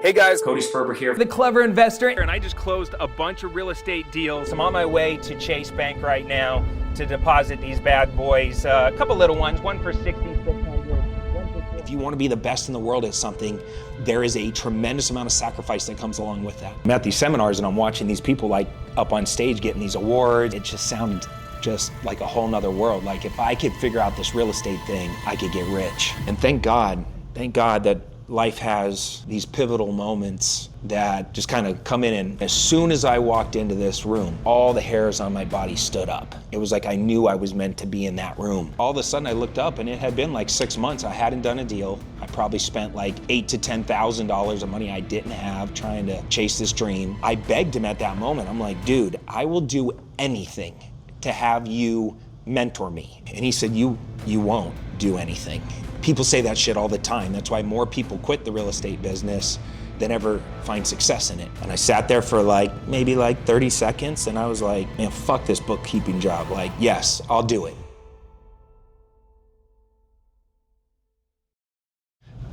Hey guys, Cody Sperber here, the clever investor, and I just closed a bunch of real estate deals. I'm on my way to Chase Bank right now to deposit these bad boys. A couple little ones, one for 6,600. If you want to be the best in the world at something, there is a tremendous amount of sacrifice that comes along with that. I'm at these seminars and I'm watching these people like up on stage getting these awards. It just sounded just like a whole nother world. Like if I could figure out this real estate thing, I could get rich. And thank God that life has these pivotal moments that just kind of come in, and as soon as I walked into this room, all the hairs on my body stood up. It was like I knew I was meant to be in that room. All of a sudden I looked up and it had been like 6 months. I hadn't done a deal. I probably spent like $8,000 to $10,000 of money I didn't have trying to chase this dream. I begged him at that moment. I'm like, dude, I will do anything to have you mentor me. And he said, you won't do anything. People say that shit all the time. That's why more people quit the real estate business than ever find success in it. And I sat there for maybe 30 seconds and I was like, man, fuck this bookkeeping job. Like, yes, I'll do it.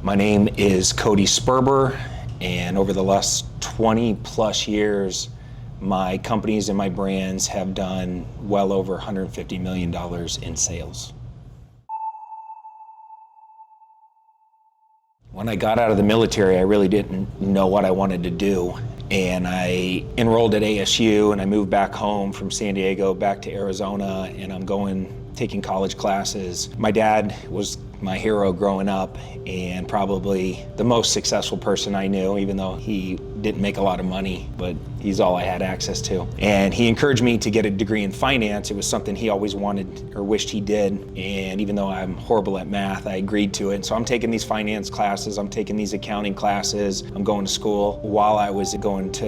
My name is Cody Sperber, and over the last 20 plus years, my companies and my brands have done well over $150 million in sales. When I got out of the military, I really didn't know what I wanted to do. And I enrolled at ASU and I moved back home from San Diego back to Arizona, and I'm taking college classes. My dad was my hero growing up and probably the most successful person I knew, even though he didn't make a lot of money, but he's all I had access to. And he encouraged me to get a degree in finance. It was something he always wanted or wished he did. And even though I'm horrible at math, I agreed to it. And so I'm taking these finance classes, I'm taking these accounting classes, I'm going to school. While I was going to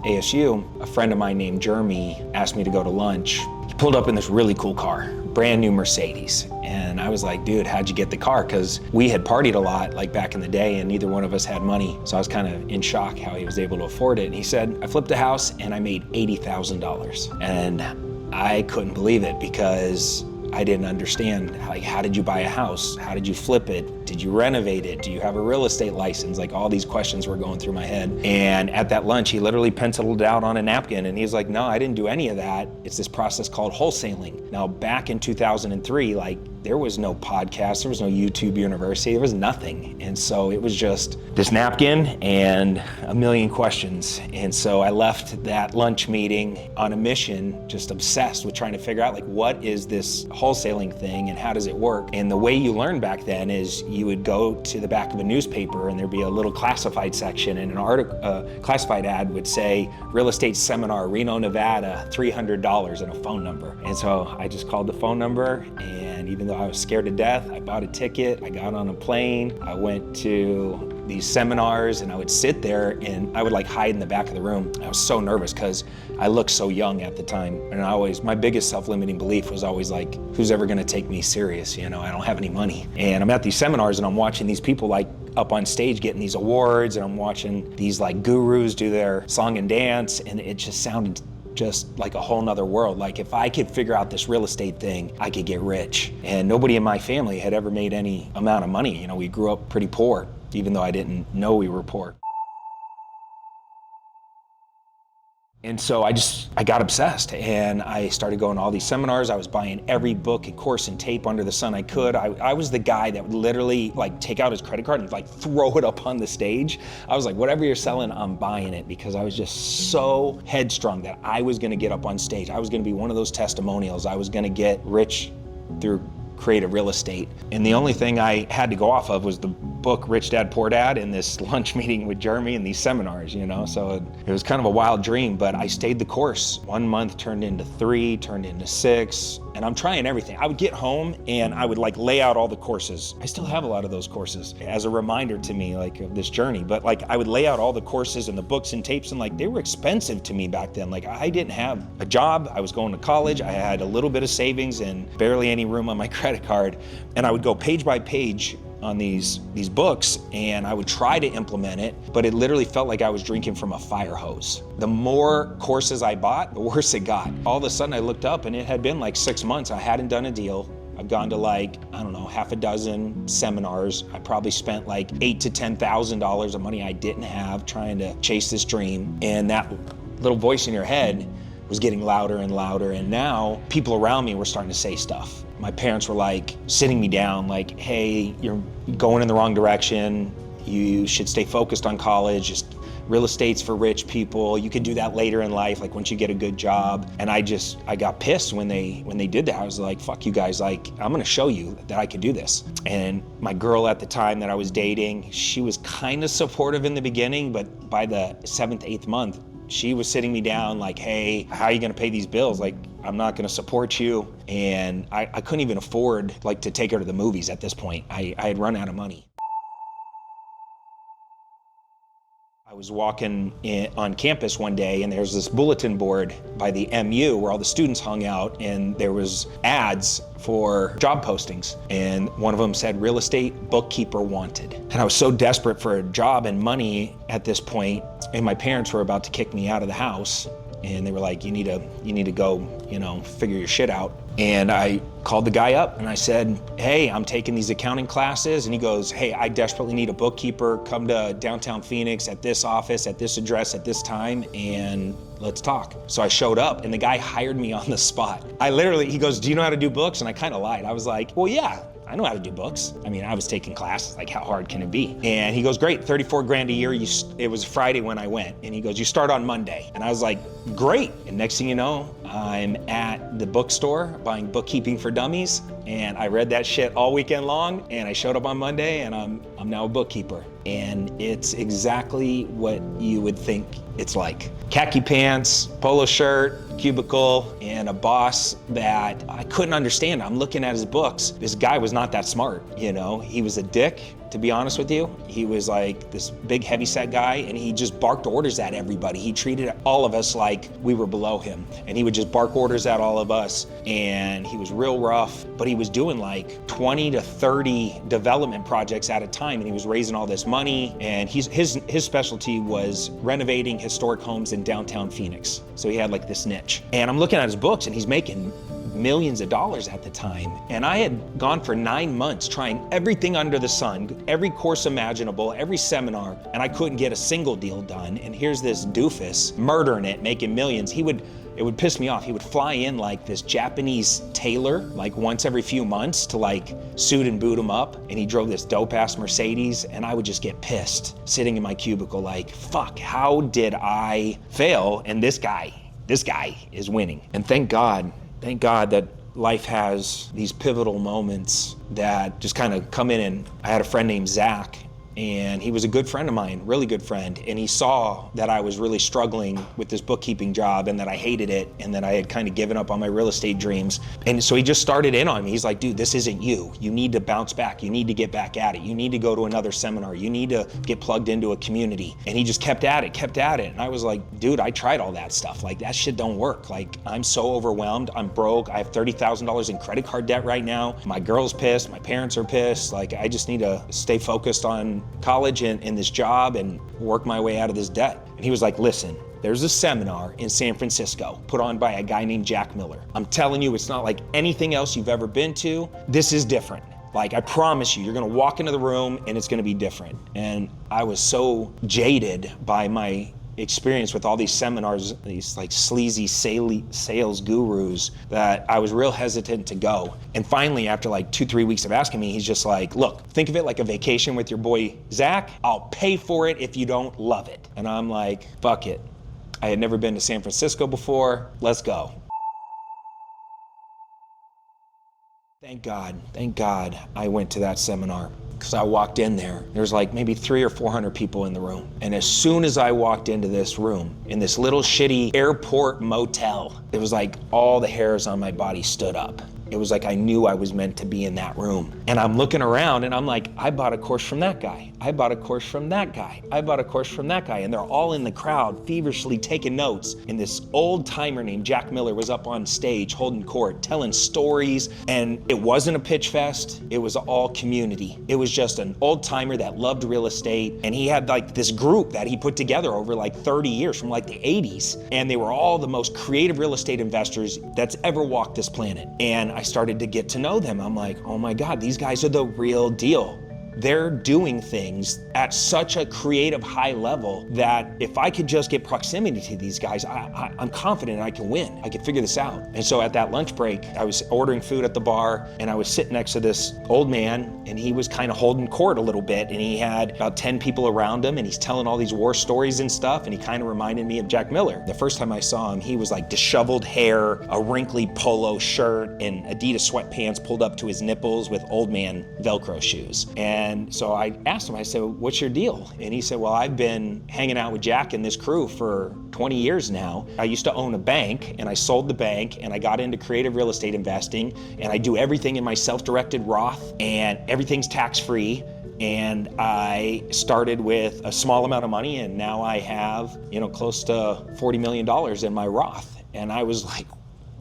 ASU, a friend of mine named Jeremy asked me to go to lunch. He pulled up in this really cool car, brand new Mercedes. And I was like, dude, how'd you get the car? Because we had partied a lot back in the day and neither one of us had money. So I was kind of in shock how he was able to afford it. And he said, I flipped a house and I made $80,000. And I couldn't believe it because I didn't understand, how did you buy a house? How did you flip it? Did you renovate it? Do you have a real estate license? All these questions were going through my head. And at that lunch, he literally penciled it out on a napkin and he's like, no, I didn't do any of that. It's this process called wholesaling. Now, back in 2003, there was no podcast, there was no YouTube University, there was nothing. And so it was just this napkin and a million questions. And so I left that lunch meeting on a mission, just obsessed with trying to figure out what is this wholesaling thing and how does it work? And the way you learned back then is you would go to the back of a newspaper and there'd be a little classified section, and an classified ad would say, real estate seminar, Reno, Nevada, $300 and a phone number. And so I just called the phone number, and even though I was scared to death, I bought a ticket, I got on a plane, I went to these seminars, and I would sit there and I would hide in the back of the room. I was so nervous because I looked so young at the time. And my biggest self-limiting belief was always who's ever gonna take me serious? I don't have any money. And I'm at these seminars and I'm watching these people up on stage getting these awards, and I'm watching these gurus do their song and dance, and it just sounded just like a whole nother world. If I could figure out this real estate thing, I could get rich. And nobody in my family had ever made any amount of money. We grew up pretty poor, even though I didn't know we were poor. And so I got obsessed and I started going to all these seminars. I was buying every book and course and tape under the sun I could. I was the guy that would literally take out his credit card and throw it up on the stage. I was like, whatever you're selling, I'm buying it, because I was just so headstrong that I was gonna get up on stage. I was gonna be one of those testimonials. I was gonna get rich through creative real estate. And the only thing I had to go off of was the book Rich Dad Poor Dad and this lunch meeting with Jeremy and these seminars, so it was kind of a wild dream, but I stayed the course. 1 month turned into 3, turned into 6, and I'm trying everything. I would get home and I would lay out all the courses. I still have a lot of those courses as a reminder to me of this journey, but I would lay out all the courses and the books and tapes, and they were expensive to me back then. I didn't have a job, I was going to college, I had a little bit of savings and barely any room on my credit card, and I would go page by page on these books, and I would try to implement it, but it literally felt like I was drinking from a fire hose. The more courses I bought, the worse it got. All of a sudden I looked up and it had been 6 months. I hadn't done a deal. I've gone to like, I don't know, half a dozen seminars. I probably spent like $8,000 to $10,000 of money I didn't have trying to chase this dream. And that little voice in your head was getting louder and louder. And now people around me were starting to say stuff. My parents were like sitting me down like, hey, you're going in the wrong direction. You should stay focused on college. Just real estate's for rich people. You could do that later in life, like once you get a good job. And I got pissed when they did that. I was like, fuck you guys, like, I'm gonna show you that I could do this. And my girl at the time that I was dating, she was kind of supportive in the beginning, but by the 7th, 8th month, she was sitting me down like, hey, how are you gonna pay these bills? Like, I'm not gonna support you. And I couldn't even afford like to take her to the movies at this point. I had run out of money. I was walking on campus one day and there's this bulletin board by the MU where all the students hung out, and there was ads for job postings. And one of them said, real estate bookkeeper wanted. And I was so desperate for a job and money at this point, and my parents were about to kick me out of the house. And they were like, you need to go, figure your shit out. And I called the guy up and I said, hey, I'm taking these accounting classes. And he goes, hey, I desperately need a bookkeeper. Come to downtown Phoenix at this office, at this address, at this time, and let's talk. So I showed up and the guy hired me on the spot. He goes, do you know how to do books? And I kind of lied. I was like, well, yeah, I know how to do books. I mean, I was taking classes, like how hard can it be? And he goes, great, 34 grand a year. It was Friday when I went. And he goes, you start on Monday. And I was like, great. And next thing you know, I'm at the bookstore buying Bookkeeping for Dummies. And I read that shit all weekend long. And I showed up on Monday and I'm now a bookkeeper. And it's exactly what you would think it's like. Khaki pants, polo shirt, cubicle, and a boss that I couldn't understand. I'm looking at his books. This guy was not that smart, He was a dick, to be honest with you. He was like this big heavyset guy, and he just barked orders at everybody. He treated all of us like we were below him, and he would just bark orders at all of us, and he was real rough, but he was doing like 20 to 30 development projects at a time, and he was raising all this money, and his specialty was renovating historic homes in downtown Phoenix. So he had like this niche. And I'm looking at his books, and he's making millions of dollars at the time. And I had gone for 9 months trying everything under the sun, every course imaginable, every seminar, and I couldn't get a single deal done. And here's this doofus murdering it, making millions. It would piss me off. He would fly in like this Japanese tailor, like once every few months to like suit and boot him up. And he drove this dope ass Mercedes, and I would just get pissed sitting in my cubicle like, fuck, how did I fail? And this guy is winning. And thank God that life has these pivotal moments that just kind of come in. And I had a friend named Zach, and he was a good friend of mine, really good friend. And he saw that I was really struggling with this bookkeeping job and that I hated it and that I had kind of given up on my real estate dreams. And so he just started in on me. He's like, dude, this isn't you. You need to bounce back. You need to get back at it. You need to go to another seminar. You need to get plugged into a community. And he just kept at it. And I was like, dude, I tried all that stuff. Like, that shit don't work. Like, I'm so overwhelmed. I'm broke. I have $30,000 in credit card debt right now. My girl's pissed. My parents are pissed. Like, I just need to stay focused on college and this job and work my way out of this debt. And he was like, listen, there's a seminar in San Francisco put on by a guy named Jack Miller. I'm telling you, it's not like anything else you've ever been to. This is different. Like, I promise you, you're gonna walk into the room and it's gonna be different. And I was so jaded by my experience with all these seminars, these like sleazy sales gurus, that I was real hesitant to go. And finally, after like 2-3 weeks of asking me, he's just like, look, think of it like a vacation with your boy Zach. I'll pay for it if you don't love it. And I'm like, fuck it. I had never been to San Francisco before. Let's go. Thank God I went to that seminar. Because I walked in there was like maybe 300 or 400 people in the room. And as soon as I walked into this room, in this little shitty airport motel, it was like all the hairs on my body stood up. It was like I knew I was meant to be in that room. And I'm looking around and I'm like, I bought a course from that guy. I bought a course from that guy. I bought a course from that guy. And they're all in the crowd feverishly taking notes. And this old timer named Jack Miller was up on stage holding court, telling stories. And it wasn't a pitch fest. It was all community. It was just an old timer that loved real estate. And he had like this group that he put together over like 30 years from like the 80s. And they were all the most creative real estate investors that's ever walked this planet. And I started to get to know them. I'm like, oh my God, these guys are the real deal. They're doing things at such a creative high level that if I could just get proximity to these guys, I'm confident I can win. I can figure this out. And so at that lunch break, I was ordering food at the bar and I was sitting next to this old man and he was kind of holding court a little bit and he had about 10 people around him and he's telling all these war stories and stuff and he kind of reminded me of Jack Miller. The first time I saw him, he was like disheveled hair, a wrinkly polo shirt and Adidas sweatpants pulled up to his nipples with old man Velcro shoes. And so I asked him, I said, what's your deal? And he said, well, I've been hanging out with Jack and this crew for 20 years now. I used to own a bank and I sold the bank and I got into creative real estate investing and I do everything in my self-directed Roth and everything's tax-free. And I started with a small amount of money and now I have, close to $40 million in my Roth. And I was like,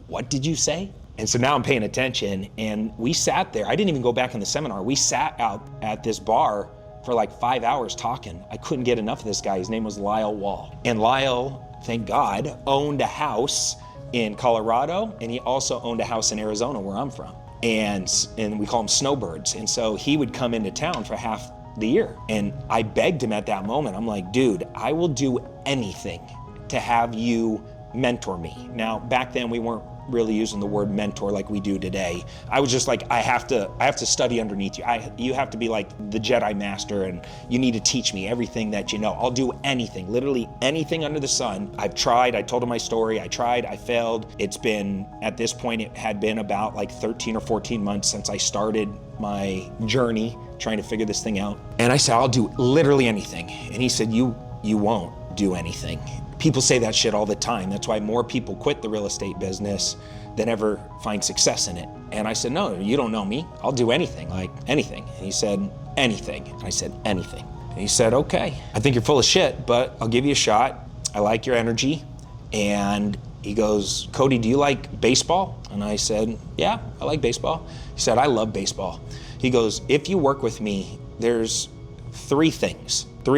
what did you say? And so now I'm paying attention and we sat there. I didn't even go back in the seminar. We sat out at this bar for like 5 hours talking. I couldn't get enough of this guy. His name was Lyle Wall. And Lyle, thank God, owned a house in Colorado and he also owned a house in Arizona where I'm from. And we call them snowbirds. And so he would come into town for half the year. And I begged him at that moment. I'm like, dude, I will do anything to have you mentor me. Now, back then we weren't really using the word mentor like we do today. I was just like, I have to study underneath you. You have to be like the Jedi master and you need to teach me everything that you know. I'll do anything, literally anything under the sun. I've tried, I told him my story, I tried, I failed. It's been, at this point, it had been about like 13 or 14 months since I started my journey trying to figure this thing out. And I said, I'll do literally anything. And he said, you won't do anything. People say that shit all the time. That's why more people quit the real estate business than ever find success in it. And I said, no, you don't know me. I'll do anything, like anything. And he said, anything. And I said, anything. And he said, okay, I think you're full of shit, but I'll give you a shot. I like your energy. And he goes, Cody, do you like baseball? And I said, yeah, I like baseball. He said, I love baseball. He goes, if you work with me, there's 3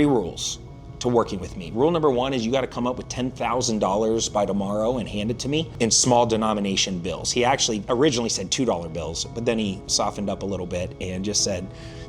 rules to working with me. Rule number 1 is you got to come up with $10,000 by tomorrow and hand it to me in small denomination bills. He actually originally said $2 bills, but then he softened up a little bit and just said,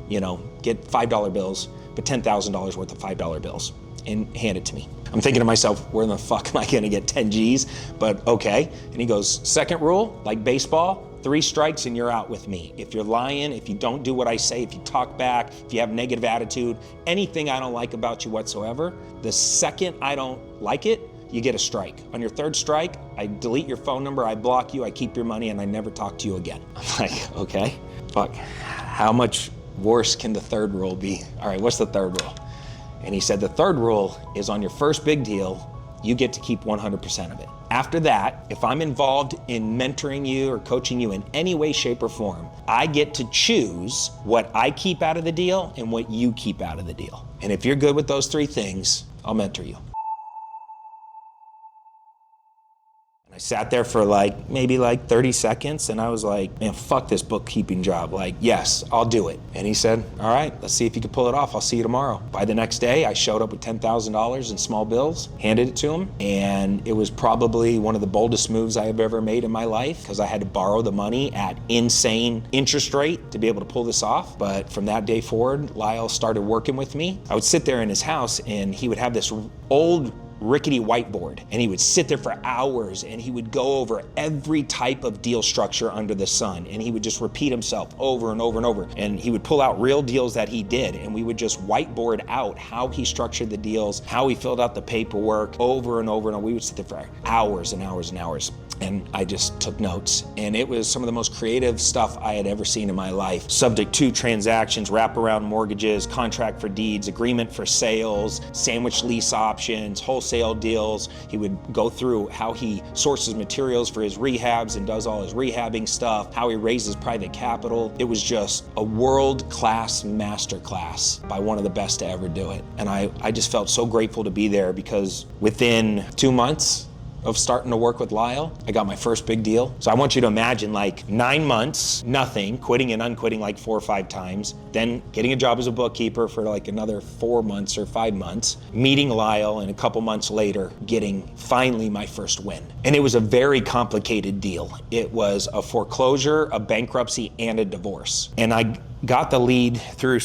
get $5 bills, but $10,000 worth of $5 bills and hand it to me. I'm thinking to myself, where the fuck am I gonna get 10 G's? But okay. And he goes, second rule, like baseball, 3 strikes and you're out with me. If you're lying, if you don't do what I say, if you talk back, if you have negative attitude, anything I don't like about you whatsoever, the second I don't like it, you get a strike. On your 3rd strike, I delete your phone number, I block you, I keep your money, and I never talk to you again. I'm like, okay, fuck. How much worse can the 3rd rule be? All right, what's the 3rd rule? And he said, the 3rd rule is on your first big deal, you get to keep 100% of it. After that, if I'm involved in mentoring you or coaching you in any way, shape, or form, I get to choose what I keep out of the deal and what you keep out of the deal. And if you're good with those 3 things, I'll mentor you. I sat there for maybe 30 seconds and I was like, man, fuck this bookkeeping job. Yes, I'll do it. And he said, all right, let's see if you can pull it off. I'll see you tomorrow. By the next day, I showed up with $10,000 in small bills, handed it to him. And it was probably one of the boldest moves I have ever made in my life because I had to borrow the money at insane interest rate to be able to pull this off. But from that day forward, Lyle started working with me. I would sit there in his house and he would have this old rickety whiteboard and he would sit there for hours and he would go over every type of deal structure under the sun and he would just repeat himself over and over and over, and he would pull out real deals that he did and we would just whiteboard out how he structured the deals, how he filled out the paperwork over and over and over. We would sit there for hours and hours and hours. and I just took notes. And it was some of the most creative stuff I had ever seen in my life. Subject to transactions, wraparound mortgages, contract for deeds, agreement for sales, sandwich lease options, wholesale deals. He would go through how he sources materials for his rehabs and does all his rehabbing stuff, how he raises private capital. It was just a world-class masterclass by one of the best to ever do it. And I just felt so grateful to be there, because within 2 months of starting to work with Lyle, I got my first big deal. So I want you to imagine, like, 9 months, nothing, quitting and unquitting like 4 or 5 times, then getting a job as a bookkeeper for like another 4 months or 5 months, meeting Lyle, and a couple months later, getting finally my first win. And it was a very complicated deal. It was a foreclosure, a bankruptcy, and a divorce. And I got the lead through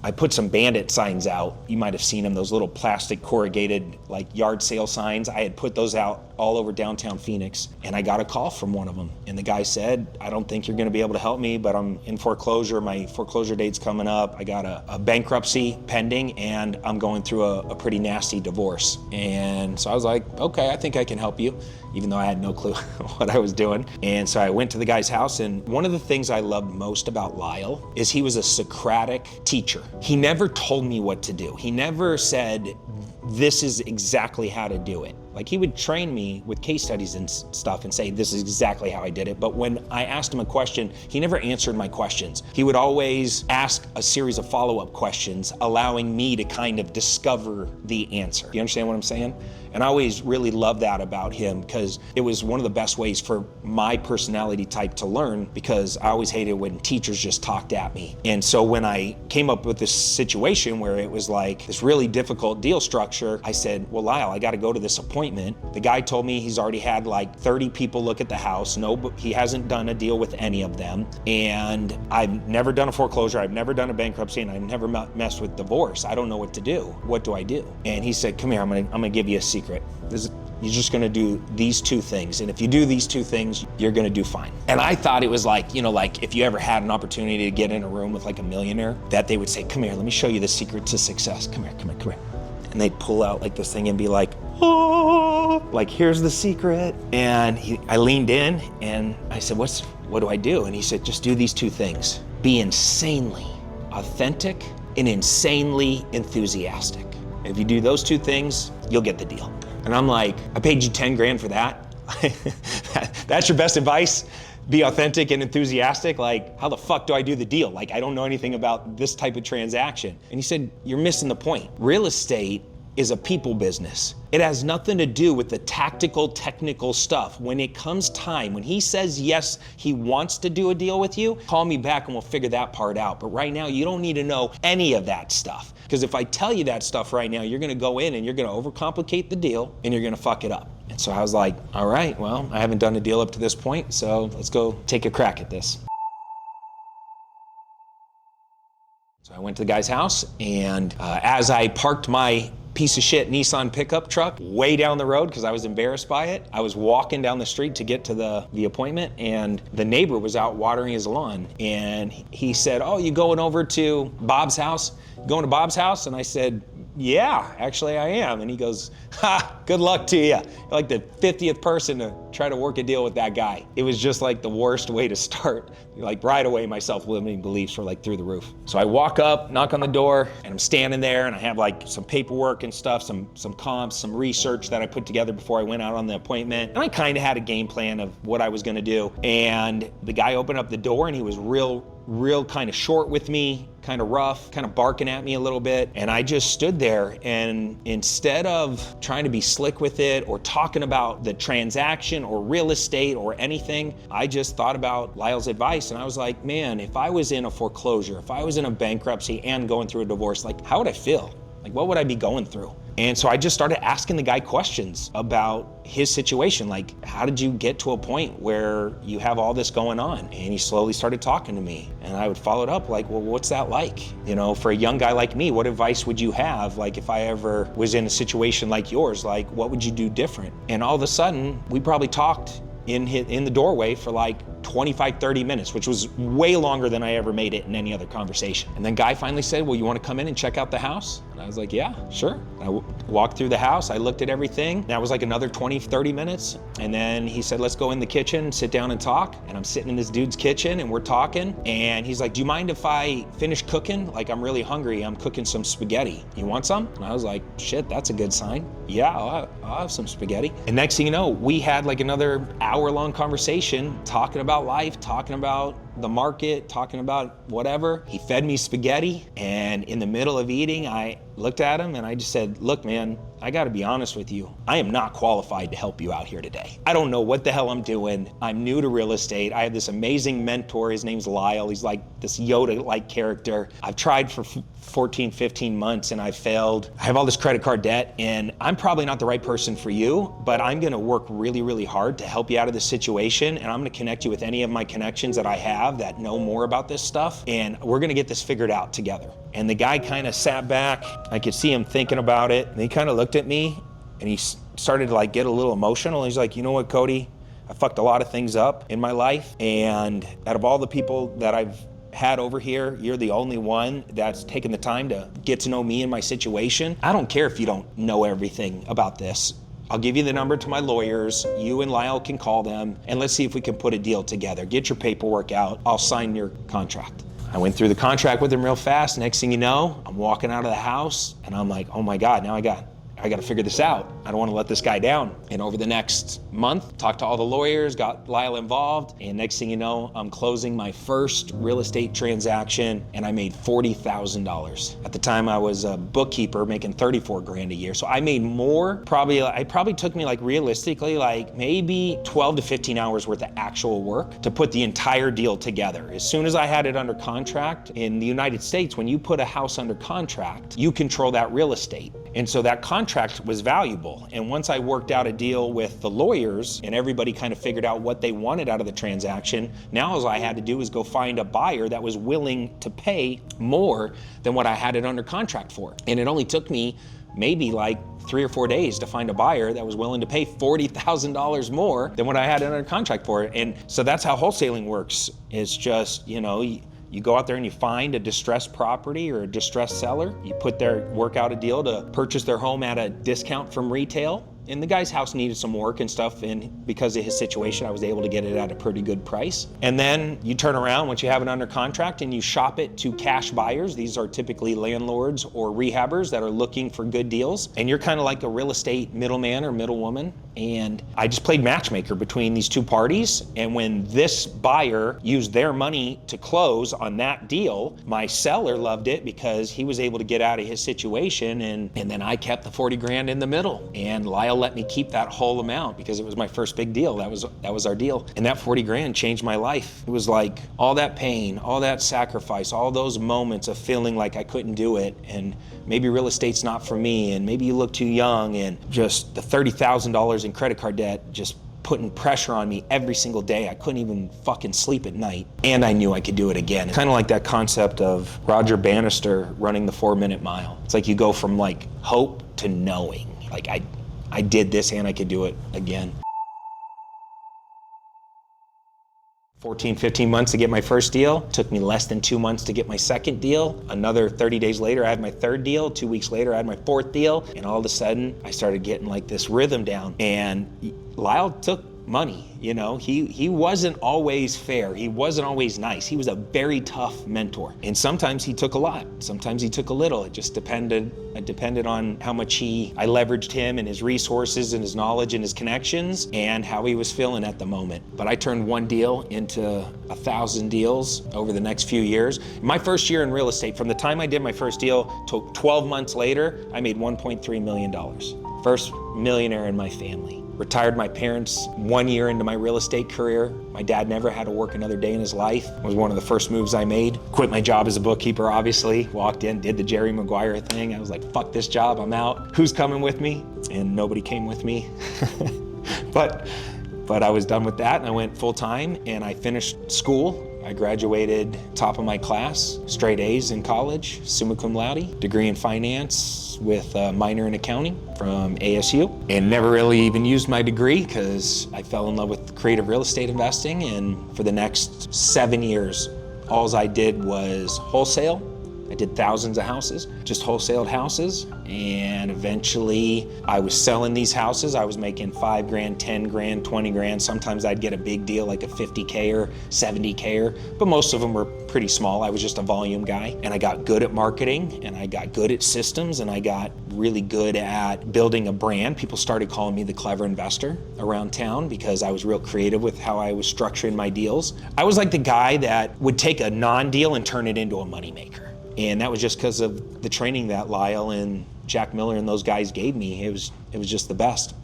I put some bandit signs out. You might have seen them, those little plastic corrugated like yard sale signs. I had put those out all over downtown Phoenix, and I got a call from one of them. And the guy said, I don't think you're gonna be able to help me, but I'm in foreclosure. My foreclosure date's coming up. I got a bankruptcy pending, and I'm going through a pretty nasty divorce. And so I was like, okay, I think I can help you, even though I had no clue what I was doing. And so I went to the guy's house, and one of the things I loved most about Lyle is he was a Socratic teacher. He never told me what to do. He never said, this is exactly how to do it. Like, he would train me with case studies and stuff and say, this is exactly how I did it. But when I asked him a question, he never answered my questions. He would always ask a series of follow-up questions, allowing me to kind of discover the answer. You understand what I'm saying? And I always really loved that about him, because it was one of the best ways for my personality type to learn, because I always hated when teachers just talked at me. And so when I came up with this situation where it was like this really difficult deal structure, I said, well, Lyle, I got to go to this appointment. The guy told me he's already had like 30 people look at the house. No, he hasn't done a deal with any of them. And I've never done a foreclosure. I've never done a bankruptcy, and I've never messed with divorce. I don't know what to do. What do I do? And he said, come here, I'm gonna give you a secret. You're just gonna do these 2 things. And if you do these 2 things, you're gonna do fine. And I thought it was like, you know, like if you ever had an opportunity to get in a room with like a millionaire, that they would say, come here, let me show you the secret to success. Come here, come here, come here. And they'd pull out like this thing and be like, oh, like, here's the secret. And I leaned in and I said, what do I do? And he said, just do these 2 things. Be insanely authentic and insanely enthusiastic. And if you do those 2 things, you'll get the deal. And I'm like, I paid you 10 grand for that? That's your best advice? Be authentic and enthusiastic? Like, how the fuck do I do the deal? Like, I don't know anything about this type of transaction. And he said, you're missing the point. Real estate is a people business. It has nothing to do with the tactical, technical stuff. When it comes time, when he says yes, he wants to do a deal with you, call me back and we'll figure that part out. But right now, you don't need to know any of that stuff. Because if I tell you that stuff right now, you're gonna go in and you're gonna overcomplicate the deal and you're gonna fuck it up. And so I was like, all right, well, I haven't done a deal up to this point, so let's go take a crack at this. So I went to the guy's house, and as I parked my piece of shit Nissan pickup truck way down the road because I was embarrassed by it, I was walking down the street to get to the appointment, and the neighbor was out watering his lawn, and he said, oh, you going over to Bob's house? Going to Bob's house? And I said, yeah, actually I am. And he goes, ha, good luck to you. You're like the 50th person to try to work a deal with that guy. It was just like the worst way to start. Like right away, my self-limiting beliefs were like through the roof. So I walk up, knock on the door, and I'm standing there, and I have like some paperwork and stuff, some comps, some research that I put together before I went out on the appointment. And I kind of had a game plan of what I was gonna do. And the guy opened up the door, and he was real kind of short with me, kind of rough, kind of barking at me a little bit. And I just stood there, and instead of trying to be slick with it or talking about the transaction or real estate or anything, I just thought about Lyle's advice. And I was like, man, if I was in a foreclosure, if I was in a bankruptcy and going through a divorce, like how would I feel? Like what would I be going through? And so I just started asking the guy questions about his situation. Like, how did you get to a point where you have all this going on? And he slowly started talking to me. And I would follow it up like, well, what's that like? You know, for a young guy like me, what advice would you have? Like if I ever was in a situation like yours, like what would you do different? And all of a sudden, we probably talked in the doorway for like 25, 30 minutes, which was way longer than I ever made it in any other conversation. And then guy finally said, well, you want to come in and check out the house? And I was like, yeah, sure. I walked through the house, I looked at everything. That was like another 20, 30 minutes. And then he said, let's go in the kitchen, sit down and talk. And I'm sitting in this dude's kitchen and we're talking. And he's like, do you mind if I finish cooking? Like, I'm really hungry, I'm cooking some spaghetti. You want some? And I was like, shit, that's a good sign. Yeah, I'll have some spaghetti. And next thing you know, we had like another hour-long conversation talking about life, talking about the market, talking about whatever. He fed me spaghetti, and in the middle of eating, I looked at him and I just said, look, man, I gotta be honest with you. I am not qualified to help you out here today. I don't know what the hell I'm doing. I'm new to real estate. I have this amazing mentor. His name's Lyle. He's like this Yoda-like character. I've tried for 14, 15 months and I failed. I have all this credit card debt and I'm probably not the right person for you, but I'm gonna work really, really hard to help you out of this situation, and I'm gonna connect you with any of my connections that I have that know more about this stuff, and we're gonna get this figured out together. And the guy kind of sat back. I could see him thinking about it, and he kind of looked at me and he started to like get a little emotional. He's like, you know what, Cody? I fucked a lot of things up in my life, and out of all the people that I've had over here, you're the only one that's taken the time to get to know me and my situation. I don't care if you don't know everything about this. I'll give you the number to my lawyers. You and Lyle can call them, and let's see if we can put a deal together. Get your paperwork out. I'll sign your contract. I went through the contract with him real fast. Next thing you know, I'm walking out of the house and I'm like, oh my God, now I got to figure this out. I don't want to let this guy down. And over the next month, talked to all the lawyers, got Lyle involved, and next thing you know, I'm closing my first real estate transaction, and I made $40,000. At the time, I was a bookkeeper making 34 grand a year. So I made more, it probably took me like realistically, like maybe 12 to 15 hours worth of actual work to put the entire deal together. As soon as I had it under contract, in the United States, when you put a house under contract, you control that real estate. And so that contract was valuable. And once I worked out a deal with the lawyers and everybody kind of figured out what they wanted out of the transaction, now all I had to do was go find a buyer that was willing to pay more than what I had it under contract for. And it only took me maybe like 3 or 4 days to find a buyer that was willing to pay $40,000 more than what I had it under contract for. And so that's how wholesaling works. It's just, you know, you go out there and you find a distressed property or a distressed seller. You work out a deal to purchase their home at a discount from retail. And the guy's house needed some work and stuff, and because of his situation, I was able to get it at a pretty good price. And then you turn around once you have it under contract and you shop it to cash buyers. These are typically landlords or rehabbers that are looking for good deals. And you're kind of like a real estate middleman or middlewoman. And I just played matchmaker between these two parties. And when this buyer used their money to close on that deal, my seller loved it because he was able to get out of his situation. And then I kept the 40 grand in the middle. And Lyle let me keep that whole amount because it was my first big deal. That was our deal. And that 40 grand changed my life. It was like all that pain, all that sacrifice, all those moments of feeling like I couldn't do it, and maybe real estate's not for me, and maybe you look too young, and just the $30,000 in credit card debt just putting pressure on me every single day. I couldn't even fucking sleep at night. And I knew I could do it again. Kind of like that concept of Roger Bannister running the 4-minute mile. It's like you go from like hope to knowing. Like I did this and I could do it again. 14, 15 months to get my first deal. Took me less than 2 months to get my second deal. Another 30 days later, I had my third deal. 2 weeks later, I had my fourth deal. And all of a sudden, I started getting like this rhythm down. And Lyle took money, you know, he wasn't always fair. He wasn't always nice. He was a very tough mentor. And sometimes he took a lot. Sometimes he took a little. It just depended on how much I leveraged him and his resources and his knowledge and his connections and how he was feeling at the moment. But I turned one deal into 1,000 deals over the next few years. My first year in real estate, from the time I did my first deal to 12 months later, I made $1.3 million. First millionaire in my family. Retired my parents 1 year into my real estate career. My dad never had to work another day in his life. It was one of the first moves I made. Quit my job as a bookkeeper, obviously. Walked in, did the Jerry Maguire thing. I was like, fuck this job, I'm out. Who's coming with me? And nobody came with me. But I was done with that and I went full time and I finished school. I graduated top of my class, straight A's in college, summa cum laude, degree in finance with a minor in accounting from ASU, and never really even used my degree because I fell in love with creative real estate investing. And for the next 7 years, all I did was wholesale. I did thousands of houses, just wholesaled houses, and eventually I was selling these houses. I was making 5 grand, 10 grand, 20 grand. Sometimes I'd get a big deal like a 50K or 70K, but most of them were pretty small. I was just a volume guy, and I got good at marketing, and I got good at systems, and I got really good at building a brand. People started calling me the clever investor around town because I was real creative with how I was structuring my deals. I was like the guy that would take a non-deal and turn it into a moneymaker. And that was just because of the training that Lyle and Jack Miller and those guys gave me. It was just the best.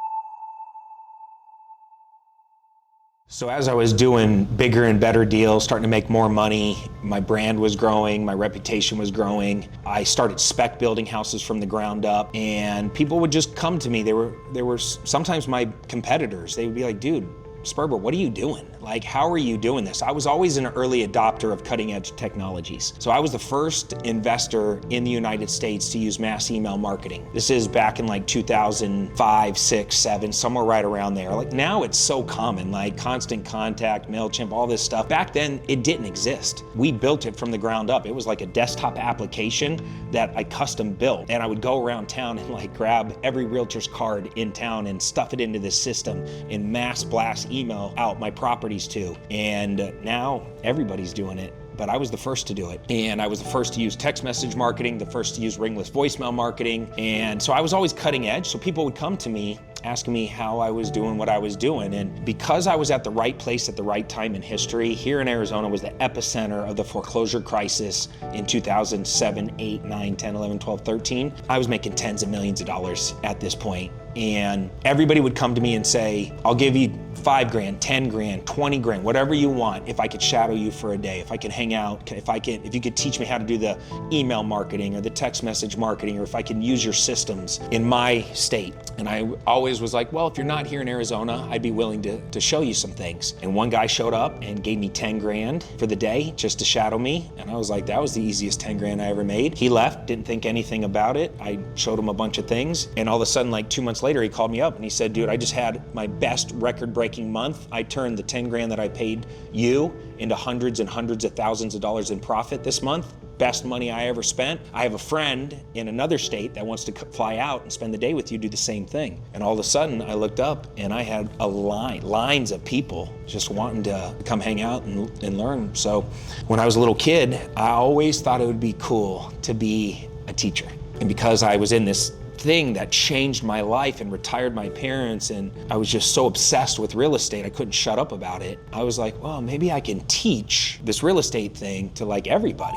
So as I was doing bigger and better deals, starting to make more money, my brand was growing, my reputation was growing. I started spec building houses from the ground up, and people would just come to me. They were sometimes my competitors. They would be like, dude, Sperber, what are you doing? Like, how are you doing this? I was always an early adopter of cutting edge technologies. So I was the first investor in the United States to use mass email marketing. This is back in like 2005, 6, 7, somewhere right around there. Like now it's so common, like Constant Contact, MailChimp, all this stuff. Back then it didn't exist. We built it from the ground up. It was like a desktop application that I custom built. And I would go around town and like grab every realtor's card in town and stuff it into this system and mass blast email out my properties to. And now everybody's doing it, but I was the first to do it. And I was the first to use text message marketing, the first to use ringless voicemail marketing. And so I was always cutting edge. So people would come to me asking me how I was doing what I was doing. And because I was at the right place at the right time in history, here in Arizona was the epicenter of the foreclosure crisis in 2007, 8, 9, 10, 11, 12, 13. I was making tens of millions of dollars at this point. And everybody would come to me and say, I'll give you 5 grand, 10 grand, 20 grand, whatever you want, if I could shadow you for a day, if I could hang out, if you could teach me how to do the email marketing or the text message marketing, or if I can use your systems in my state. And I always was like, well, if you're not here in Arizona, I'd be willing to show you some things. And one guy showed up and gave me 10 grand for the day just to shadow me. And I was like, that was the easiest 10 grand I ever made. He left, didn't think anything about it. I showed him a bunch of things. And all of a sudden, like 2 months later, he called me up and he said, dude, I just had my best record-breaking month. I turned the 10 grand that I paid you into hundreds and hundreds of thousands of dollars in profit this month. Best money I ever spent. I have a friend in another state that wants to fly out and spend the day with you, do the same thing. And all of a sudden I looked up and I had lines of people just wanting to come hang out and learn. So when I was a little kid, I always thought it would be cool to be a teacher. And because I was in this thing that changed my life and retired my parents, and I was just so obsessed with real estate, I couldn't shut up about it. I was like, well, maybe I can teach this real estate thing to like everybody.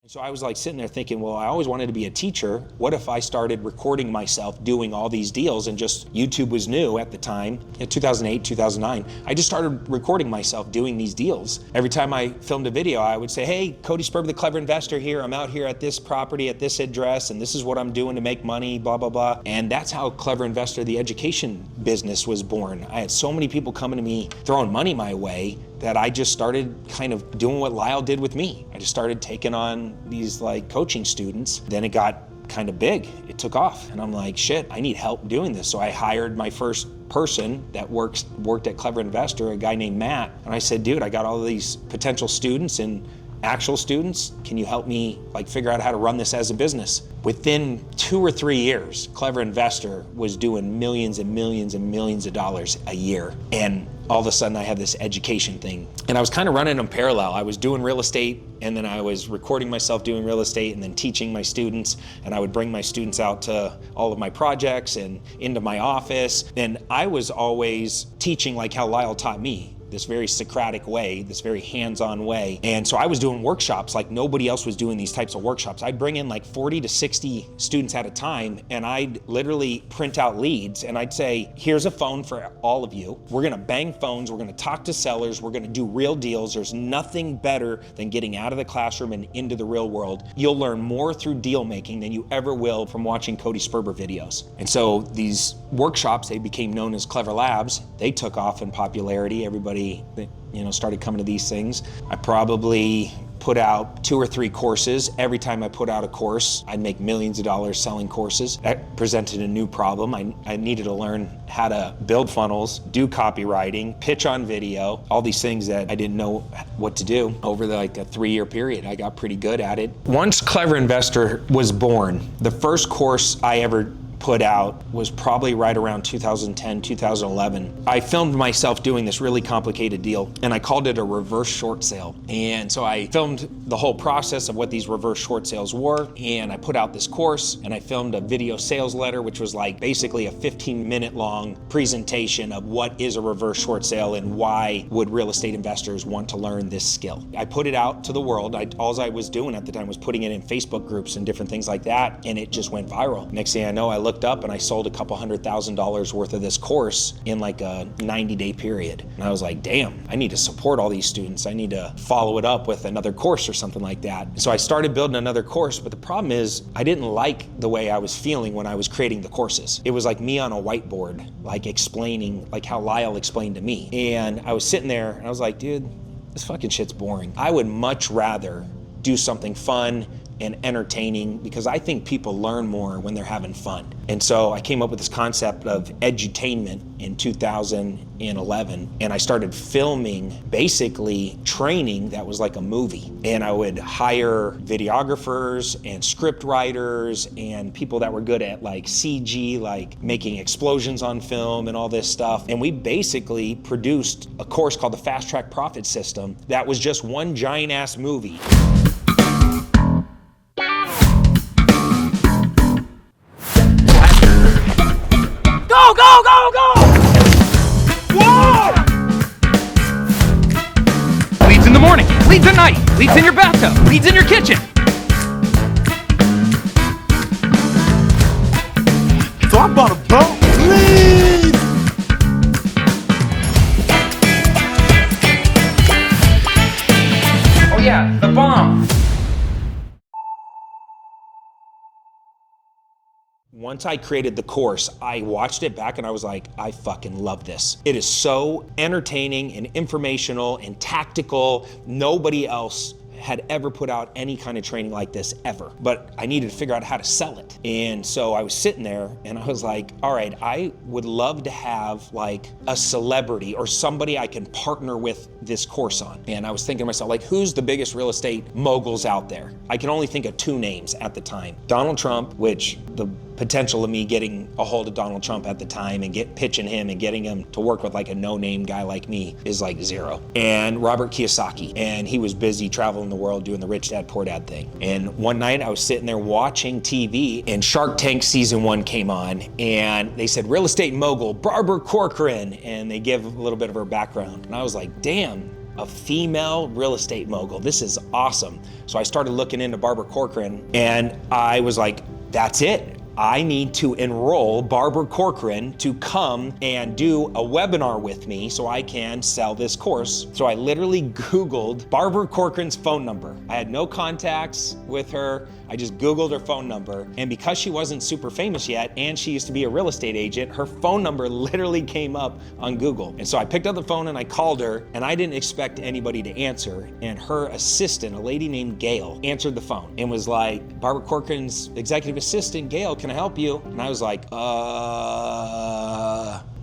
So I was like sitting there thinking, well, I always wanted to be a teacher. What if I started recording myself doing all these deals? And just YouTube was new at the time, in 2008, 2009. I just started recording myself doing these deals. Every time I filmed a video, I would say, hey, Cody Sperber, the clever investor here. I'm out here at this property, at this address, and this is what I'm doing to make money, blah, blah, blah. And that's how Clever Investor, the education business, was born. I had so many people coming to me, throwing money my way, that I just started kind of doing what Lyle did with me. I just started taking on these like coaching students. Then it got kind of big. It took off. And I'm like, shit, I need help doing this. So I hired my first person that worked at Clever Investor, a guy named Matt. And I said, dude, I got all these potential students and actual students. Can you help me like figure out how to run this as a business? Within 2 or 3 years, Clever Investor was doing millions and millions and millions of dollars a year. And all of a sudden I have this education thing. And I was kind of running them parallel. I was doing real estate, and then I was recording myself doing real estate and then teaching my students. And I would bring my students out to all of my projects and into my office. And I was always teaching like how Lyle taught me, this very Socratic way, this very hands-on way. And so I was doing workshops like nobody else was doing these types of workshops. I'd bring in like 40 to 60 students at a time, and I'd literally print out leads, and I'd say, here's a phone for all of you. We're gonna bang phones, we're gonna talk to sellers, we're gonna do real deals. There's nothing better than getting out of the classroom and into the real world. You'll learn more through deal making than you ever will from watching Cody Sperber videos. And so these workshops, they became known as Clever Labs. They took off in popularity. Everybody I started coming to these things. I probably put out 2 or 3 courses. Every time I put out a course, I'd make millions of dollars selling courses. That presented a new problem. I needed to learn how to build funnels, do copywriting, pitch on video, all these things that I didn't know what to do. Over a 3-year period, I got pretty good at it. Once Clever Investor was born, the first course I ever put out was probably right around 2010, 2011. I filmed myself doing this really complicated deal, and I called it a reverse short sale. And so I filmed the whole process of what these reverse short sales were, and I put out this course, and I filmed a video sales letter, which was basically a 15-minute long presentation of what is a reverse short sale and why would real estate investors want to learn this skill. I put it out to the world. All I was doing at the time was putting it in Facebook groups and different things like that, and it just went viral. Next thing I know, I looked up and I sold a couple $100,000 worth of this course in a 90-day period. And I was like, damn, I need to support all these students. I need to follow it up with another course or something like that. So I started building another course, but the problem is I didn't like the way I was feeling when I was creating the courses. It was like me on a whiteboard, explaining how Lyle explained to me. And I was sitting there and I was like, dude, this fucking shit's boring. I would much rather do something fun and entertaining, because I think people learn more when they're having fun. And so I came up with this concept of edutainment in 2011, and I started filming basically training that was like a movie. And I would hire videographers and script writers and people that were good at CG, making explosions on film and all this stuff. And we basically produced a course called the Fast Track Profit System that was just one giant ass movie. Go, go, go, go! Whoa! Leads in the morning, leads at night, leads in your bathtub, leads in your kitchen. So I bought a boat. Leads! Oh yeah, the bomb. Once I created the course, I watched it back and I was like, I fucking love this. It is so entertaining and informational and tactical. Nobody else had ever put out any kind of training like this ever, but I needed to figure out how to sell it. And so I was sitting there and I was like, all right, I would love to have a celebrity or somebody I can partner with this course on. And I was thinking to myself, who's the biggest real estate moguls out there? I can only think of 2 names at the time. Donald Trump, which the potential of me getting a hold of Donald Trump at the time and pitching him and getting him to work with a no-name guy like me is 0. And Robert Kiyosaki, and he was busy traveling the world doing the Rich Dad Poor Dad thing. And one night I was sitting there watching TV and Shark Tank season 1 came on, and they said real estate mogul Barbara Corcoran, and they give a little bit of her background. And I was like, damn, a female real estate mogul. This is awesome. So I started looking into Barbara Corcoran and I was like, that's it. I need to enroll Barbara Corcoran to come and do a webinar with me so I can sell this course. So I literally Googled Barbara Corcoran's phone number. I had no contacts with her. I just Googled her phone number. And because she wasn't super famous yet, and she used to be a real estate agent, her phone number literally came up on Google. And so I picked up the phone and I called her, and I didn't expect anybody to answer. And her assistant, a lady named Gail, answered the phone and was like, Barbara Corcoran's executive assistant, Gail, can I help you? And I was like,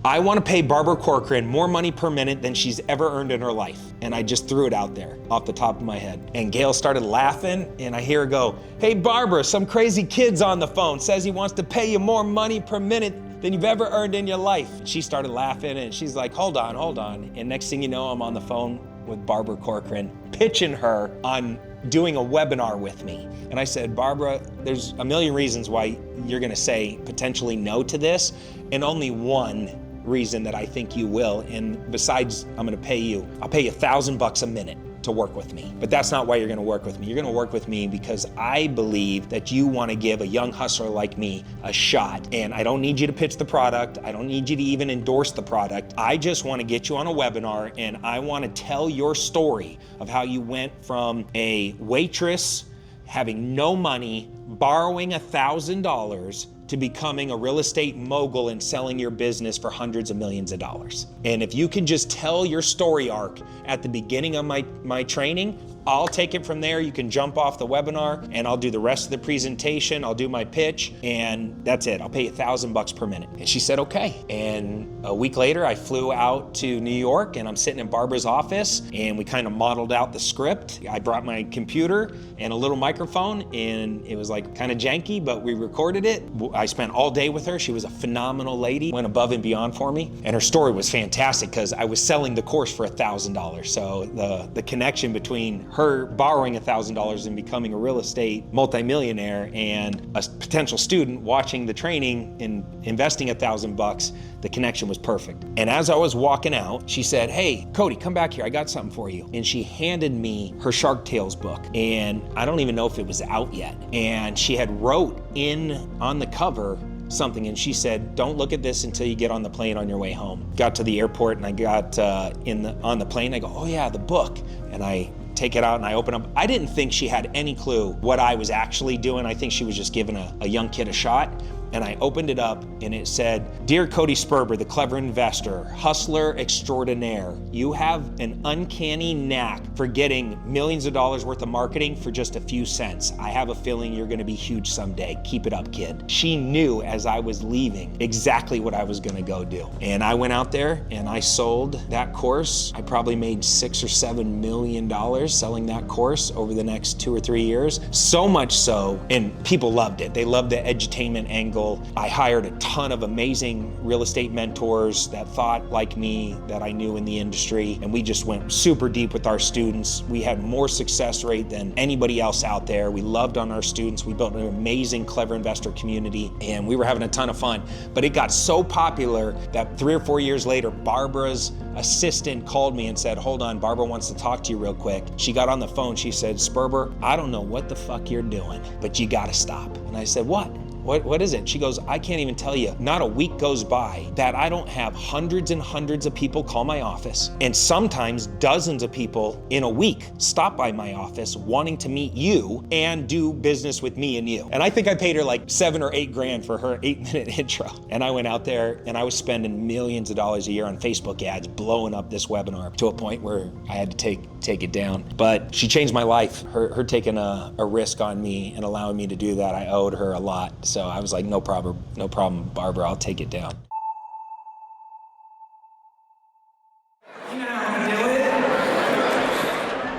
I want to pay Barbara Corcoran more money per minute than she's ever earned in her life. And I just threw it out there off the top of my head. And Gail started laughing, and I hear her go, hey Barbara, some crazy kid's on the phone, says he wants to pay you more money per minute than you've ever earned in your life. She started laughing and she's like, hold on. And next thing you know, I'm on the phone with Barbara Corcoran, pitching her on doing a webinar with me. And I said, Barbara, there's a million reasons why you're gonna say potentially no to this, and only one reason that I think you will. And besides, I'll pay you $1,000 a minute to work with me. But that's not why you're gonna work with me. You're gonna work with me because I believe that you wanna give a young hustler like me a shot. And I don't need you to pitch the product. I don't need you to even endorse the product. I just wanna get you on a webinar, and I wanna tell your story of how you went from a waitress having no money borrowing $1,000 to becoming a real estate mogul and selling your business for hundreds of millions of dollars. And if you can just tell your story arc at the beginning of my training, I'll take it from there. You can jump off the webinar and I'll do the rest of the presentation. I'll do my pitch and that's it. I'll pay $1,000 per minute. And she said, okay. And a week later, I flew out to New York and I'm sitting in Barbara's office and we kind of modeled out the script. I brought my computer and a little microphone and it was like kind of janky, but we recorded it. I spent all day with her. She was a phenomenal lady, went above and beyond for me. And her story was fantastic because I was selling the course for $1,000. So the connection between her borrowing $1,000 and becoming a real estate multimillionaire and a potential student watching the training and investing $1,000, the connection was perfect. And as I was walking out, she said, hey, Cody, come back here. I got something for you. And she handed me her Shark Tales book. And I don't even know if it was out yet. And she had wrote on the cover something, and she said, don't look at this until you get on the plane on your way home. Got to the airport and I got on the plane. I go, oh yeah, the book. And I take it out and I open up. I didn't think she had any clue what I was actually doing. I think she was just giving a young kid a shot. And I opened it up and it said, Dear Cody Sperber, the clever investor, hustler extraordinaire, you have an uncanny knack for getting millions of dollars worth of marketing for just a few cents. I have a feeling you're gonna be huge someday. Keep it up, kid. She knew as I was leaving exactly what I was gonna go do. And I went out there and I sold that course. I probably made $6 or $7 million selling that course over the next 2 or 3 years. So much so, and people loved it. They loved the edutainment angle. I hired a ton of amazing real estate mentors that thought like me, that I knew in the industry, and we just went super deep with our students. We had more success rate than anybody else out there. We loved on our students. We built an amazing clever investor community, and we were having a ton of fun. But it got so popular that 3 or 4 years later, Barbara's assistant called me and said, hold on, Barbara wants to talk to you real quick. She got on the phone. She said, Sperber, I don't know what the fuck you're doing, but you gotta stop. And I said, what? What is it? She goes, I can't even tell you. Not a week goes by that I don't have hundreds and hundreds of people call my office, and sometimes dozens of people in a week stop by my office wanting to meet you and do business with me and you. And I think I paid her like $7 or $8 grand for her 8-minute intro. And I went out there and I was spending millions of dollars a year on Facebook ads, blowing up this webinar to a point where I had to take it down. But she changed my life. Her taking a risk on me and allowing me to do that, I owed her a lot. So I was like, no problem, Barbara, I'll take it down.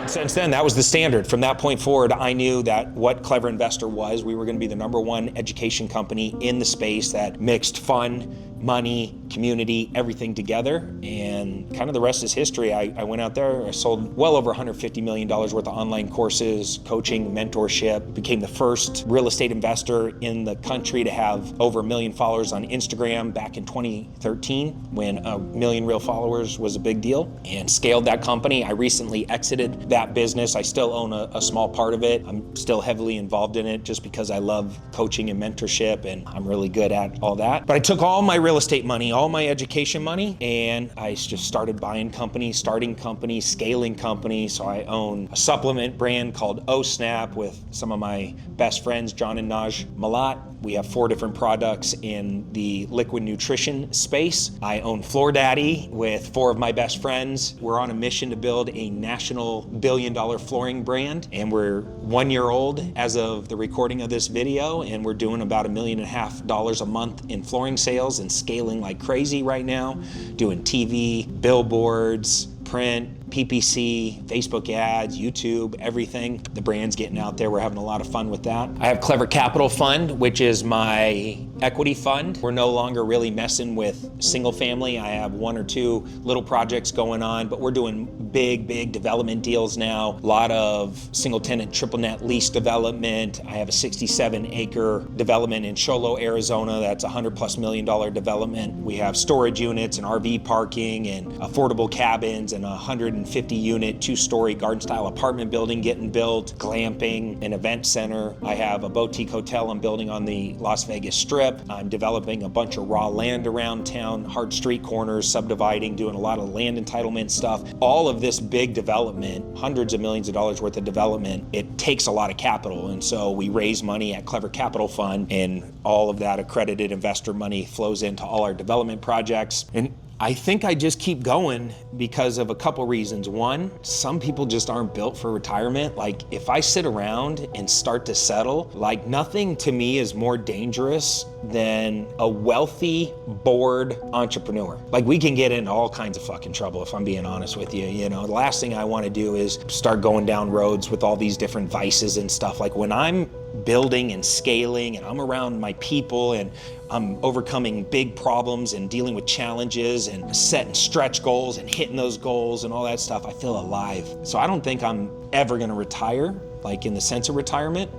Since then, that was the standard. From that point forward, I knew that what Clever Investor was, we were going to be the #1 education company in the space that mixed fun, money, community, everything together. And kind of the rest is history. I went out there, I sold well over $150 million worth of online courses, coaching, mentorship, became the first real estate investor in the country to have over 1 million followers on Instagram back in 2013 when 1 million real followers was a big deal, and scaled that company. I recently exited that business. I still own a small part of it. I'm still heavily involved in it just because I love coaching and mentorship and I'm really good at all that. But I took all my real estate money, all my education money, and I just started buying companies, starting companies, scaling companies. So I own a supplement brand called OSnap with some of my best friends, John and Naj Malat. We have 4 different products in the liquid nutrition space. I own Floor Daddy with 4 of my best friends. We're on a mission to build a national billion-dollar flooring brand, and we're 1 year old as of the recording of this video, and we're doing about $1.5 million a month in flooring sales and scaling like crazy right now, doing TV, billboards, print, PPC, Facebook ads, YouTube, everything. The brand's getting out there. We're having a lot of fun with that. I have Clever Capital Fund, which is my equity fund. We're no longer really messing with single family. I have 1 or 2 little projects going on, but we're doing big development deals now. A lot of single tenant, triple net lease development. I have a 67-acre development in Sholo, Arizona. That's a $100+ million development. We have storage units and RV parking and affordable cabins and a 100 150 unit, 2-story garden style apartment building getting built, glamping, an event center. I have a boutique hotel I'm building on the Las Vegas Strip. I'm developing a bunch of raw land around town, hard street corners, subdividing, doing a lot of land entitlement stuff. All of this big development, hundreds of millions of dollars worth of development, it takes a lot of capital. And so we raise money at Clever Capital Fund, and all of that accredited investor money flows into all our development projects. And I think I just keep going because of a couple reasons. One, some people just aren't built for retirement. Like, if I sit around and start to settle, like, nothing to me is more dangerous than a wealthy, bored entrepreneur. Like, we can get into all kinds of fucking trouble, if I'm being honest with you. You know, the last thing I want to do is start going down roads with all these different vices and stuff. Like, when I'm building and scaling and I'm around my people and I'm overcoming big problems and dealing with challenges and setting stretch goals and hitting those goals and all that stuff, I feel alive. So I don't think I'm ever gonna retire, like in the sense of retirement,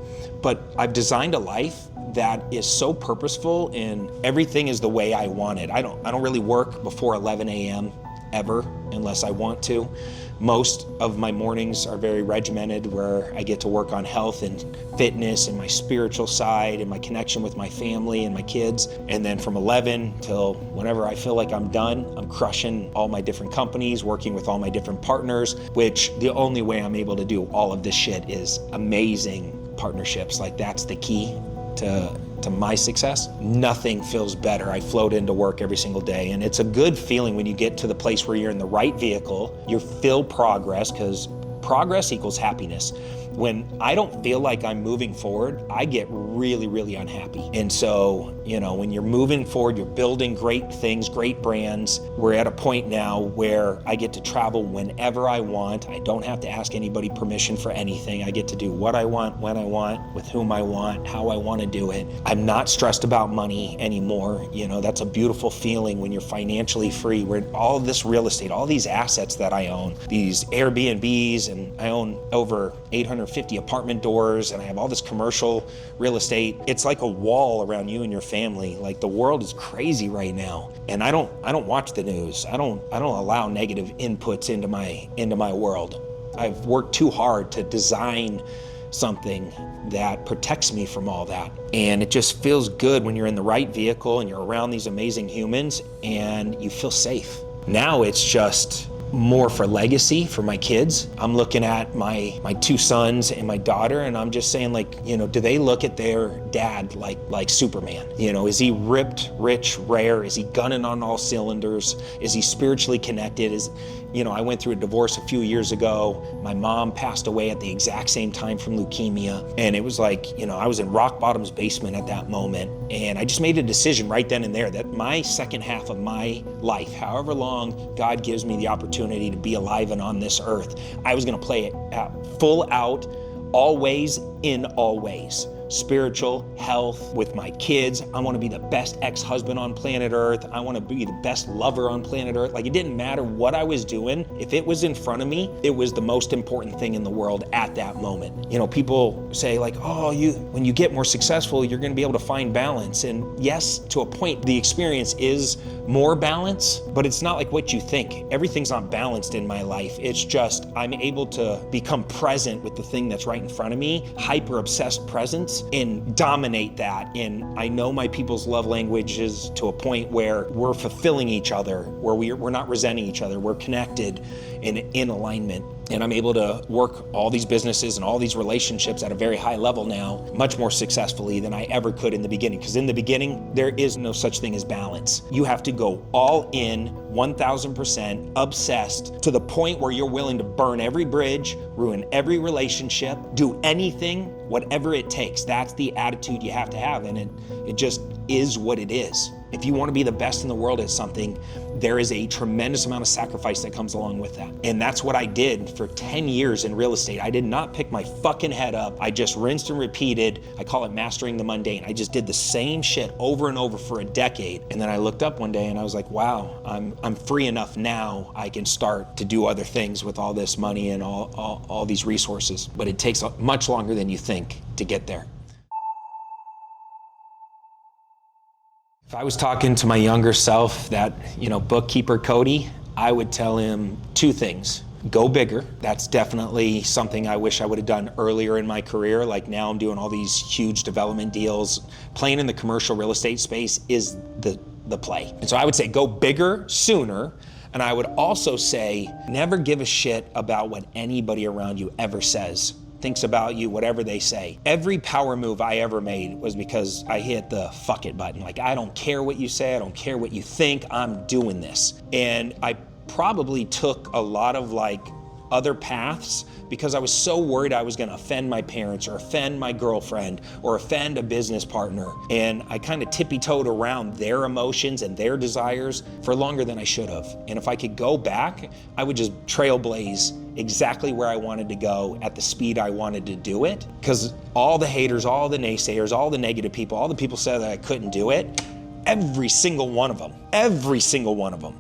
but I've designed a life that is so purposeful and everything is the way I want it. I don't really work before 11 a.m. ever, unless I want to. Most of my mornings are very regimented, where I get to work on health and fitness and my spiritual side and my connection with my family and my kids. And then from 11 till whenever I feel like I'm done, I'm crushing all my different companies, working with all my different partners, which the only way I'm able to do all of this shit is amazing partnerships. Like, that's the key to my success. Nothing feels better. I float into work every single day, and it's a good feeling when you get to the place where you're in the right vehicle, you feel progress, because progress equals happiness. When I don't feel like I'm moving forward, I get really, really unhappy. And so, you know, when you're moving forward, you're building great things, great brands. We're at a point now where I get to travel whenever I want. I don't have to ask anybody permission for anything. I get to do what I want, when I want, with whom I want, how I want to do it. I'm not stressed about money anymore. You know, that's a beautiful feeling when you're financially free, where all of this real estate, all these assets that I own, these Airbnbs, and I own over 850 apartment doors, and I have all this commercial real estate. It's like a wall around you and your family. Like, the world is crazy right now, and I don't watch the news. I don't allow negative inputs into my world. I've worked too hard to design something that protects me from all that, and it just feels good when you're in the right vehicle and you're around these amazing humans and you feel safe. Now it's just more for legacy for my kids. I'm looking at my 2 sons and my daughter, and I'm just saying, like, you know, do they look at their dad like Superman? You know, is he ripped, rich, rare? Is he gunning on all cylinders? Is he spiritually connected? You know, I went through a divorce a few years ago. My mom passed away at the exact same time from leukemia. And it was like, you know, I was in rock bottom's basement at that moment. And I just made a decision right then and there that my second half of my life, however long God gives me the opportunity to be alive and on this earth, I was gonna play it full out, always, in all ways. Spiritual, health, with my kids. I want to be the best ex-husband on planet Earth. I want to be the best lover on planet Earth. Like, it didn't matter what I was doing. If it was in front of me, it was the most important thing in the world at that moment. You know, people say, like, oh, when you get more successful, you're going to be able to find balance. And yes, to a point, the experience is more balance, but it's not like what you think. Everything's not balanced in my life. It's just I'm able to become present with the thing that's right in front of me, hyper-obsessed presence, and dominate that. And I know my people's love languages to a point where we're fulfilling each other, where we're not resenting each other, we're connected and in alignment. And I'm able to work all these businesses and all these relationships at a very high level now, much more successfully than I ever could in the beginning. Because in the beginning, there is no such thing as balance. You have to go all in, 1000%, obsessed, to the point where you're willing to burn every bridge, ruin every relationship, do anything, whatever it takes. That's the attitude you have to have, and it just is what it is. If you want to be the best in the world at something, there is a tremendous amount of sacrifice that comes along with that. And that's what I did for 10 years in real estate. I did not pick my fucking head up. I just rinsed and repeated. I call it mastering the mundane. I just did the same shit over and over for a decade. And then I looked up one day and I was like, wow, I'm free enough now. I can start to do other things with all this money and all these resources. But it takes much longer than you think to get there. If I was talking to my younger self, that, you know, bookkeeper Cody, I would tell him 2 things. go bigger. That's definitely something I wish I would have done earlier in my career. Like now I'm doing all these huge development deals. Playing in the commercial real estate space is the play. And so I would say go bigger sooner. And I would also say never give a shit about what anybody around you ever says, thinks about you, whatever they say. Every power move I ever made was because I hit the fuck it button. Like, I don't care what you say, I don't care what you think, I'm doing this. And I probably took a lot of other paths because I was so worried I was gonna offend my parents or offend my girlfriend or offend a business partner. And I kind of tippy-toed around their emotions and their desires for longer than I should have. And if I could go back, I would just trailblaze exactly where I wanted to go at the speed I wanted to do it. Because all the haters, all the naysayers, all the negative people, all the people said that I couldn't do it, every single one of them,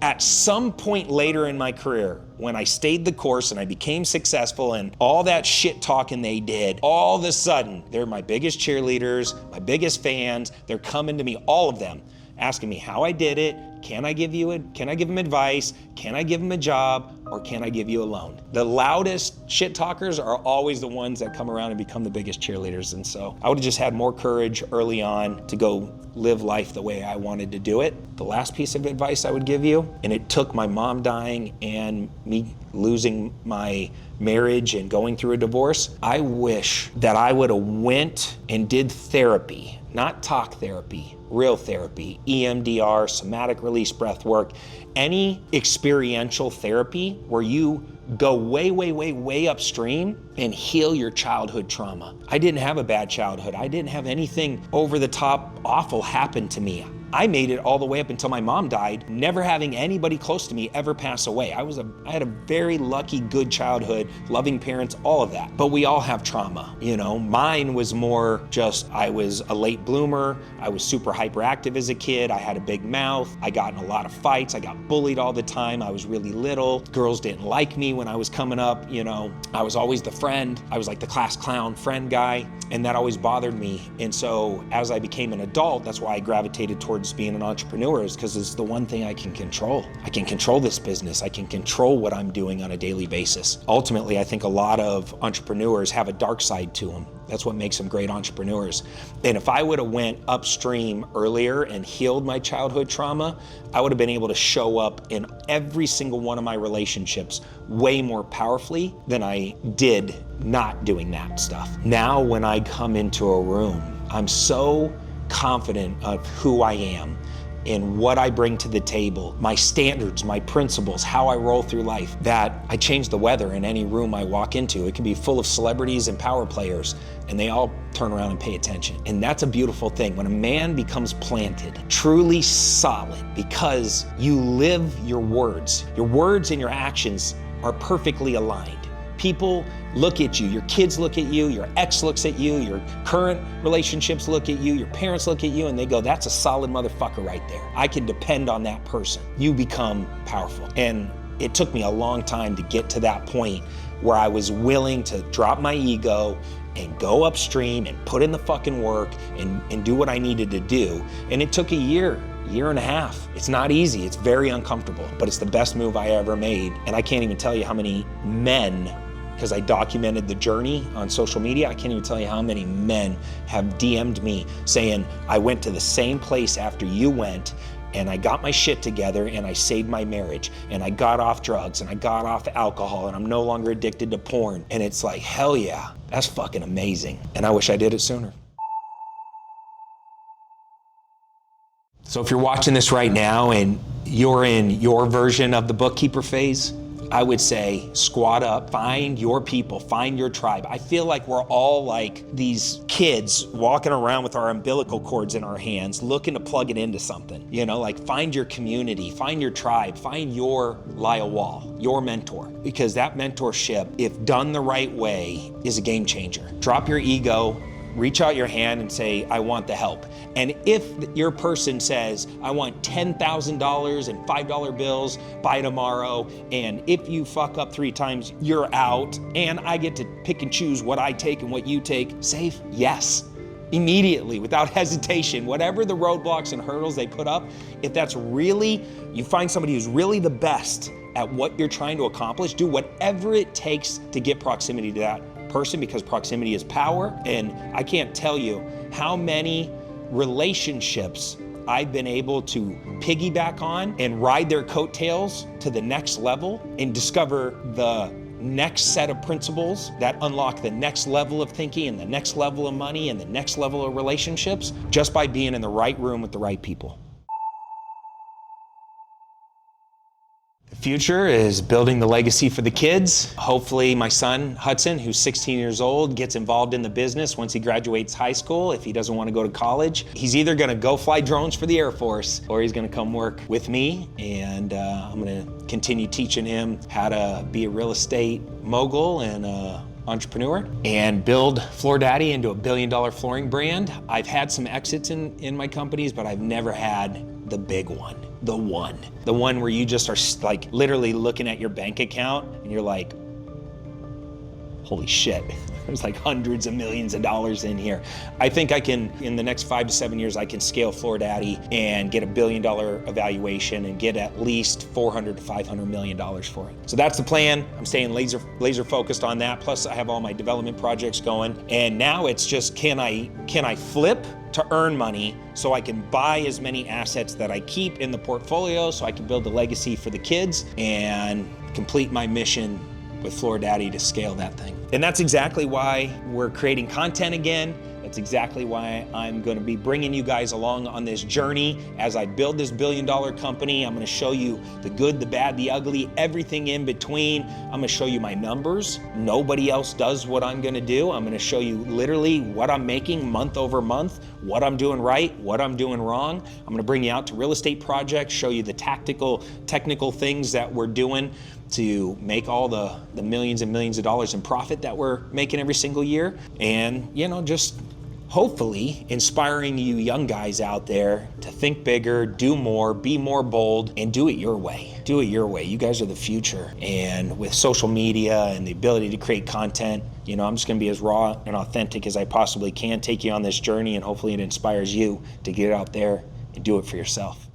at some point later in my career, when I stayed the course and I became successful and all that shit talking they did, all of a sudden, they're my biggest cheerleaders, my biggest fans, they're coming to me, all of them, asking me how I did it, can I give them advice, can I give them a job, or can I give you a loan? The loudest shit talkers are always the ones that come around and become the biggest cheerleaders. And so I would have just had more courage early on to go live life the way I wanted to do it. The last piece of advice I would give you, and it took my mom dying and me losing my marriage and going through a divorce, I wish that I would have went and did therapy, not talk therapy, real therapy, EMDR, somatic release breath work, any experiential therapy where you go way upstream and heal your childhood trauma. I didn't have a bad childhood. I didn't have anything over the top awful happen to me. I made it all the way up until my mom died, never having anybody close to me ever pass away. I had a very lucky, good childhood, loving parents, all of that. But we all have trauma, you know. Mine was more just, I was a late bloomer. I was super hyperactive as a kid. I had a big mouth. I got in a lot of fights. I got bullied all the time. I was really little. Girls didn't like me when I was coming up, you know. I was always the friend. I was like the class clown friend guy, and that always bothered me. And so as I became an adult, that's why I gravitated towards being an entrepreneur, is because it's the one thing I can control. I can control this business. I can control what I'm doing on a daily basis. Ultimately, I think a lot of entrepreneurs have a dark side to them. That's what makes them great entrepreneurs. And if I would have went upstream earlier and healed my childhood trauma, I would have been able to show up in every single one of my relationships way more powerfully than I did not doing that stuff. Now, when I come into a room, I'm so confident of who I am and what I bring to the table, my standards, my principles, how I roll through life, that I change the weather in any room I walk into. It can be full of celebrities and power players, and they all turn around and pay attention. And that's a beautiful thing. When a man becomes planted, truly solid, because you live your words and your actions are perfectly aligned. People look at you, your kids look at you, your ex looks at you, your current relationships look at you, your parents look at you, and they go, that's a solid motherfucker right there. I can depend on that person. You become powerful. And it took me a long time to get to that point where I was willing to drop my ego and go upstream and put in the fucking work and do what I needed to do. And it took a year and a half. It's not easy, it's very uncomfortable, but it's the best move I ever made. And I can't even tell you how many men, because I documented the journey on social media, I can't even tell you how many men have DM'd me saying, I went to the same place after you went, and I got my shit together, and I saved my marriage, and I got off drugs, and I got off alcohol, and I'm no longer addicted to porn. And it's like, hell yeah, that's fucking amazing. And I wish I did it sooner. So if you're watching this right now and you're in your version of the bookkeeper phase, I would say squat up, find your people, find your tribe. I feel like we're all like these kids walking around with our umbilical cords in our hands, looking to plug it into something. You know, like find your community, find your tribe, find your Lyle Wall, your mentor. Because that mentorship, if done the right way, is a game changer. Drop your ego, reach out your hand and say, I want the help. And if your person says, I want $10,000 in $5 bills by tomorrow, and if you fuck up 3 times, you're out, and I get to pick and choose what I take and what you take, say yes. Immediately, without hesitation, whatever the roadblocks and hurdles they put up, if that's really, you find somebody who's really the best at what you're trying to accomplish. Do whatever it takes to get proximity to that person, because proximity is power. And I can't tell you how many relationships I've been able to piggyback on and ride their coattails to the next level and discover the next set of principles that unlock the next level of thinking and the next level of money and the next level of relationships, just by being in the right room with the right people. The future is building the legacy for the kids. Hopefully my son, Hudson, who's 16 years old, gets involved in the business once he graduates high school. If he doesn't want to go to college, he's either going to go fly drones for the Air Force or he's going to come work with me. And I'm going to continue teaching him how to be a real estate mogul and entrepreneur and build Floor Daddy into $1 billion flooring brand. I've had some exits in my companies, but I've never had the big one. The one where you just are like literally looking at your bank account and you're like, holy shit, there's like hundreds of millions of dollars in here. I think I can, in the next 5 to 7 years, I can scale Floor Daddy and get $1 billion evaluation and get at least $400 to $500 million for it. So that's the plan. I'm staying laser focused on that. Plus I have all my development projects going. And now it's just, can I flip to earn money so I can buy as many assets that I keep in the portfolio so I can build the legacy for the kids and complete my mission with Floor Daddy to scale that thing. And that's exactly why we're creating content again. That's exactly why I'm going to be bringing you guys along on this journey as I build this $1 billion company. I'm going to show you the good, the bad, the ugly, everything in between. I'm going to show you my numbers. Nobody else does what I'm going to do. I'm going to show you literally what I'm making month over month, what I'm doing right, what I'm doing wrong. I'm going to bring you out to real estate projects, show you the technical things that we're doing to make all the millions and millions of dollars in profit that we're making every single year. And, just hopefully inspiring you young guys out there to think bigger, do more, be more bold, and do it your way. Do it your way. You guys are the future. And with social media and the ability to create content, I'm just gonna be as raw and authentic as I possibly can, take you on this journey, and hopefully it inspires you to get out there and do it for yourself.